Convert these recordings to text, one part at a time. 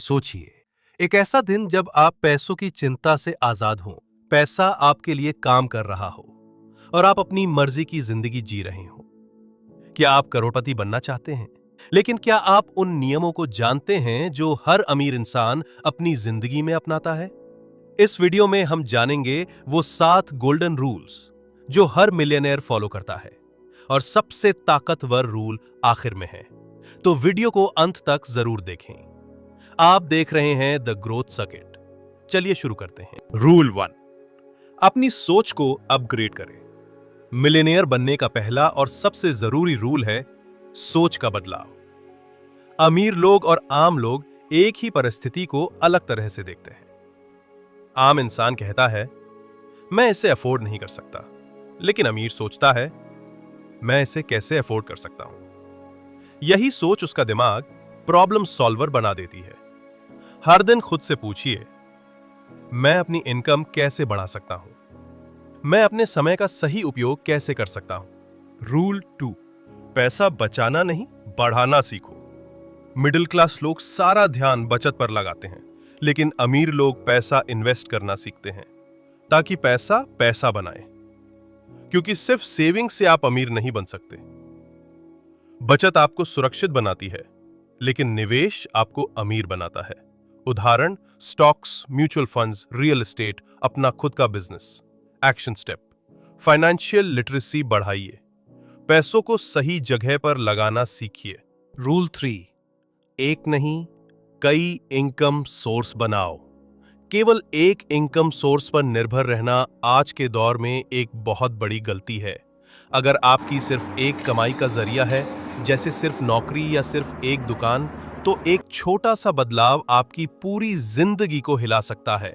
सोचिए, एक ऐसा दिन जब आप पैसों की चिंता से आजाद हों, पैसा आपके लिए काम कर रहा हो और आप अपनी मर्जी की जिंदगी जी रहे हो। क्या आप करोड़पति बनना चाहते हैं? लेकिन क्या आप उन नियमों को जानते हैं जो हर अमीर इंसान अपनी जिंदगी में अपनाता है? इस वीडियो में हम जानेंगे वो 7 गोल्डन रूल्स जो हर मिलियनेयर फॉलो करता है और सबसे ताकतवर रूल आखिर में है। तो वीडियो को अंत तक जरूर देखें। आप देख रहे हैं द ग्रोथ सर्किट। चलिए शुरू करते हैं। रूल 1, अपनी सोच को अपग्रेड करें। मिलियनेयर बनने का पहला और सबसे जरूरी रूल है सोच का बदलाव। अमीर लोग और आम लोग एक ही परिस्थिति को अलग तरह से देखते हैं। आम इंसान कहता है, मैं इसे अफोर्ड नहीं कर सकता, लेकिन अमीर सोचता है, मैं इसे कैसे अफोर्ड कर सकता हूं। यही सोच उसका दिमाग प्रॉब्लम सॉल्वर बना देती है। हर दिन खुद से पूछिए, मैं अपनी इनकम कैसे बढ़ा सकता हूं? मैं अपने समय का सही उपयोग कैसे कर सकता हूं? रूल 2, पैसा बचाना नहीं, बढ़ाना सीखो। मिडिल क्लास लोग सारा ध्यान बचत पर लगाते हैं, लेकिन अमीर लोग पैसा इन्वेस्ट करना सीखते हैं ताकि पैसा पैसा बनाए। क्योंकि सिर्फ सेविंग से आप अमीर नहीं बन सकते। बचत आपको सुरक्षित बनाती है, लेकिन निवेश आपको अमीर बनाता है। उदाहरण, stocks, mutual funds, real estate, अपना खुद का business. Action step, financial literacy बढ़ाइए। पैसों को सही जगह पर लगाना सीखिए। रूल 3, एक नहीं कई इनकम सोर्स बनाओ। केवल एक इनकम सोर्स पर निर्भर रहना आज के दौर में एक बहुत बड़ी गलती है। अगर आपकी सिर्फ एक कमाई का जरिया है, जैसे सिर्फ नौकरी या सिर्फ एक दुकान, तो एक छोटा सा बदलाव आपकी पूरी जिंदगी को हिला सकता है।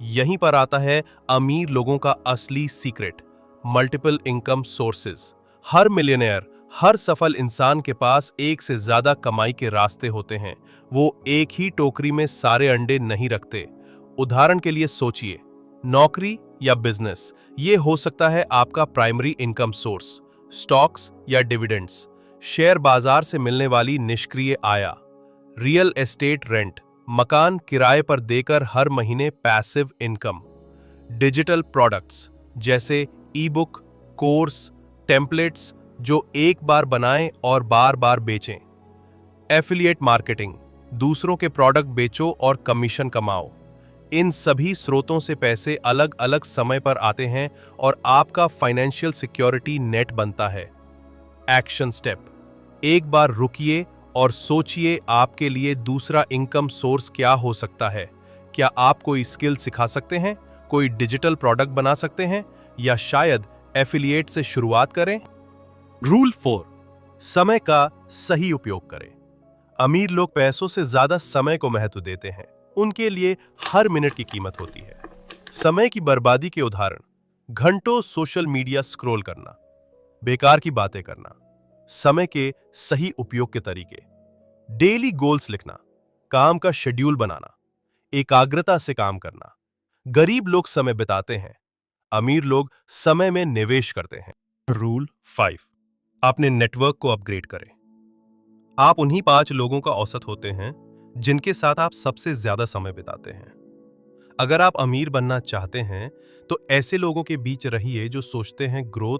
यहीं पर आता है अमीर लोगों का असली सीक्रेट, मल्टीपल इनकम सोर्सेज। हर मिलियनेयर, हर सफल इंसान के पास एक से ज्यादा कमाई के रास्ते होते हैं। वो एक ही टोकरी में सारे अंडे नहीं रखते। उदाहरण के लिए सोचिए, नौकरी या बिजनेस, ये हो सकता है आपका प्राइमरी इनकम सोर्स। स्टॉक्स या डिविडेंड्स, शेयर बाजार से मिलने वाली निष्क्रिय आय। रियल एस्टेट रेंट, मकान किराए पर देकर हर महीने पैसिव इनकम। डिजिटल प्रोडक्ट्स जैसे ई बुक, कोर्स, टेम्पलेट्स जो एक बार बनाएं और बार बार बेचें। एफिलिएट मार्केटिंग, दूसरों के प्रोडक्ट बेचो और कमीशन कमाओ। इन सभी स्रोतों से पैसे अलग अलग समय पर आते हैं और आपका फाइनेंशियल सिक्योरिटी नेट बनता है। एक्शन स्टेप, एक बार रुकिए और सोचिए आपके लिए दूसरा इनकम सोर्स क्या हो सकता है। क्या आप कोई स्किल सिखा सकते हैं, कोई डिजिटल प्रोडक्ट बना सकते हैं, या शायद एफिलिएट से शुरुआत करें। रूल 4, समय का सही उपयोग करें। अमीर लोग पैसों से ज्यादा समय को महत्व देते हैं। उनके लिए हर मिनट की कीमत होती है। समय की बर्बादी के उदाहरण, घंटों सोशल मीडिया स्क्रॉल करना, बेकार की बातें करना। समय के सही उपयोग के तरीके, डेली गोल्स लिखना, काम का शेड्यूल बनाना, एकाग्रता से काम करना। गरीब लोग समय बिताते हैं, अमीर लोग समय में निवेश करते हैं। रूल 5, अपने नेटवर्क को अपग्रेड करें। आप उन्हीं 5 लोगों का औसत होते हैं जिनके साथ आप सबसे ज्यादा समय बिताते हैं। अगर आप अमीर बनना चाहते हैं तो ऐसे लोगों के बीच रहिए जो सोचते हैं ग्रोथ,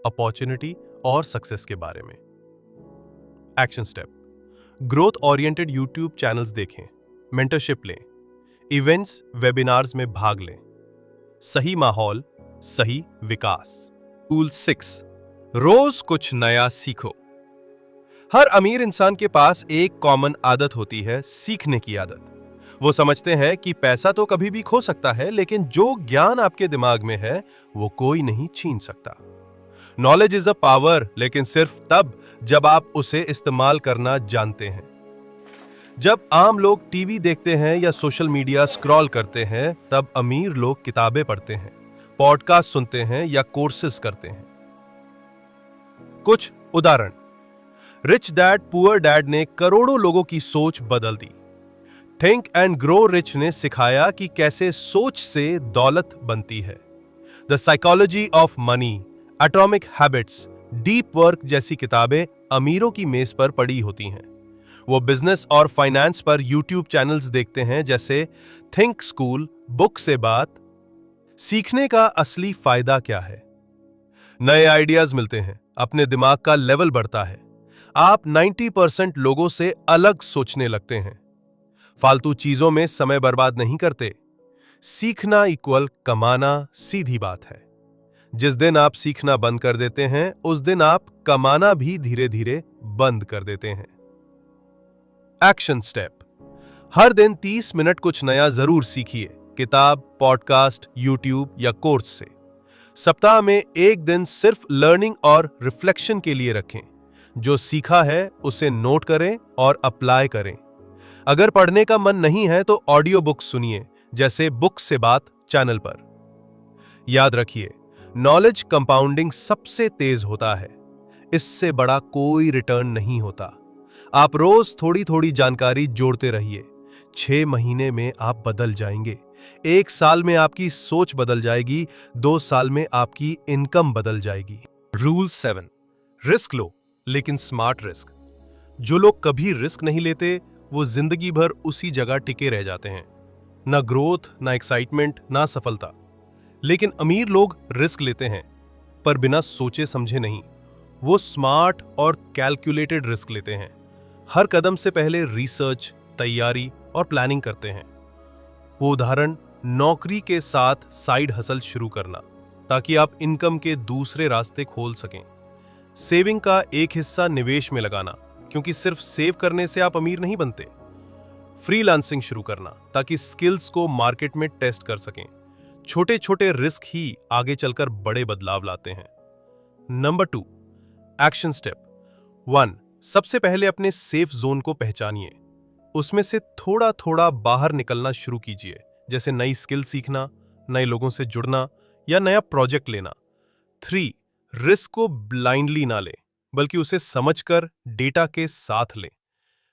अपॉर्चुनिटी और सक्सेस के बारे में। Action step, growth oriented YouTube channels देखें, मेंटरशिप लें, इवेंट्स, वेबिनार्स में भाग लें। सही माहौल, सही विकास। रूल 6, रोज कुछ नया सीखो। हर अमीर इंसान के पास एक कॉमन आदत होती है, सीखने की आदत। वो समझते हैं कि पैसा तो कभी भी खो सकता है, लेकिन जो ज्ञान आपके दिमाग में है वो कोई नहीं छीन सकता। नॉलेज इज अ पावर, लेकिन सिर्फ तब जब आप उसे इस्तेमाल करना जानते हैं। जब आम लोग टीवी देखते हैं या सोशल मीडिया स्क्रॉल करते हैं, तब अमीर लोग किताबें पढ़ते हैं, पॉडकास्ट सुनते हैं या कोर्सेज करते हैं। कुछ उदाहरण, रिच डैड पुअर डैड ने करोड़ों लोगों की सोच बदल दी। थिंक एंड ग्रो रिच ने सिखाया कि कैसे सोच से दौलत बनती है। The psychology of money, atomic habits, deep work जैसी किताबें अमीरों की मेज पर पड़ी होती हैं। वो बिजनेस और फाइनेंस पर यूट्यूब चैनल्स देखते हैं जैसे थिंक स्कूल, बुक से बात। सीखने का असली फायदा क्या है? नए आइडियाज मिलते हैं, अपने दिमाग का लेवल बढ़ता है, आप 90% लोगों से अलग सोचने लगते हैं, फालतू चीजों में समय बर्बाद नहीं करते। सीखना इक्वल कमाना सीधी बात है। जिस दिन आप सीखना बंद कर देते हैं उस दिन आप कमाना भी धीरे धीरे बंद कर देते हैं। एक्शन स्टेप: हर दिन 30 मिनट कुछ नया जरूर सीखिए, किताब, पॉडकास्ट, यूट्यूब या कोर्स से। सप्ताह में एक दिन सिर्फ लर्निंग और रिफ्लेक्शन के लिए रखें। जो सीखा है उसे नोट करें और अप्लाई करें। अगर पढ़ने का मन नहीं है तो ऑडियो बुक सुनिए, जैसे बुक से बात चैनल पर। याद रखिए, नॉलेज कंपाउंडिंग सबसे तेज होता है, इससे बड़ा कोई रिटर्न नहीं होता। आप रोज थोड़ी थोड़ी जानकारी जोड़ते रहिए। 6 महीने में आप बदल जाएंगे, 1 साल में आपकी सोच बदल जाएगी, 2 साल में आपकी इनकम बदल जाएगी। रूल 7: रिस्क लो, लेकिन स्मार्ट रिस्क। जो लोग कभी रिस्क नहीं लेते वो जिंदगी भर उसी जगह टिके रह जाते हैं। ना ग्रोथ, ना एक्साइटमेंट, ना सफलता। लेकिन अमीर लोग रिस्क लेते हैं, पर बिना सोचे समझे नहीं। वो स्मार्ट और कैलकुलेटेड रिस्क लेते हैं। हर कदम से पहले रिसर्च, तैयारी और प्लानिंग करते हैं। वो उदाहरण, नौकरी के साथ साइड हसल शुरू करना, ताकि आप इनकम के दूसरे रास्ते खोल सकें। सेविंग का एक हिस्सा निवेश में लगाना, क्योंकि सिर्फ सेव करने से आप अमीर नहीं बनते। फ्रीलांसिंग शुरू करना, ताकि स्किल्स को मार्केट में टेस्ट कर सकें। छोटे छोटे रिस्क ही आगे चलकर बड़े बदलाव लाते हैं। नंबर 2, एक्शन स्टेप 1: सबसे पहले अपने सेफ जोन को पहचानिए। उसमें से थोड़ा थोड़ा बाहर निकलना शुरू कीजिए, जैसे नई स्किल सीखना, नए लोगों से जुड़ना या नया प्रोजेक्ट लेना। 3: रिस्क को ब्लाइंडली ना लें, बल्कि उसे समझकर डेटा के साथ लें।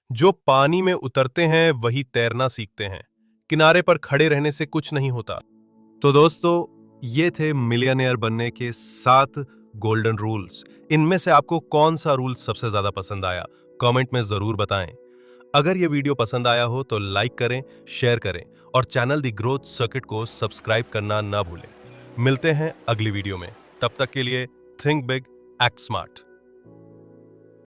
जो पानी में उतरते हैं वही तैरना सीखते हैं, किनारे पर खड़े रहने से कुछ नहीं होता। तो दोस्तों, ये थे मिलियनेयर बनने के 7 गोल्डन रूल्स। इनमें से आपको कौन सा रूल सबसे ज्यादा पसंद आया, कमेंट में जरूर बताएं। अगर ये वीडियो पसंद आया हो तो लाइक करें, शेयर करें और चैनल दी ग्रोथ सर्किट को सब्सक्राइब करना ना भूलें। मिलते हैं अगली वीडियो में, तब तक के लिए थिंक बिग, एक्ट स्मार्ट।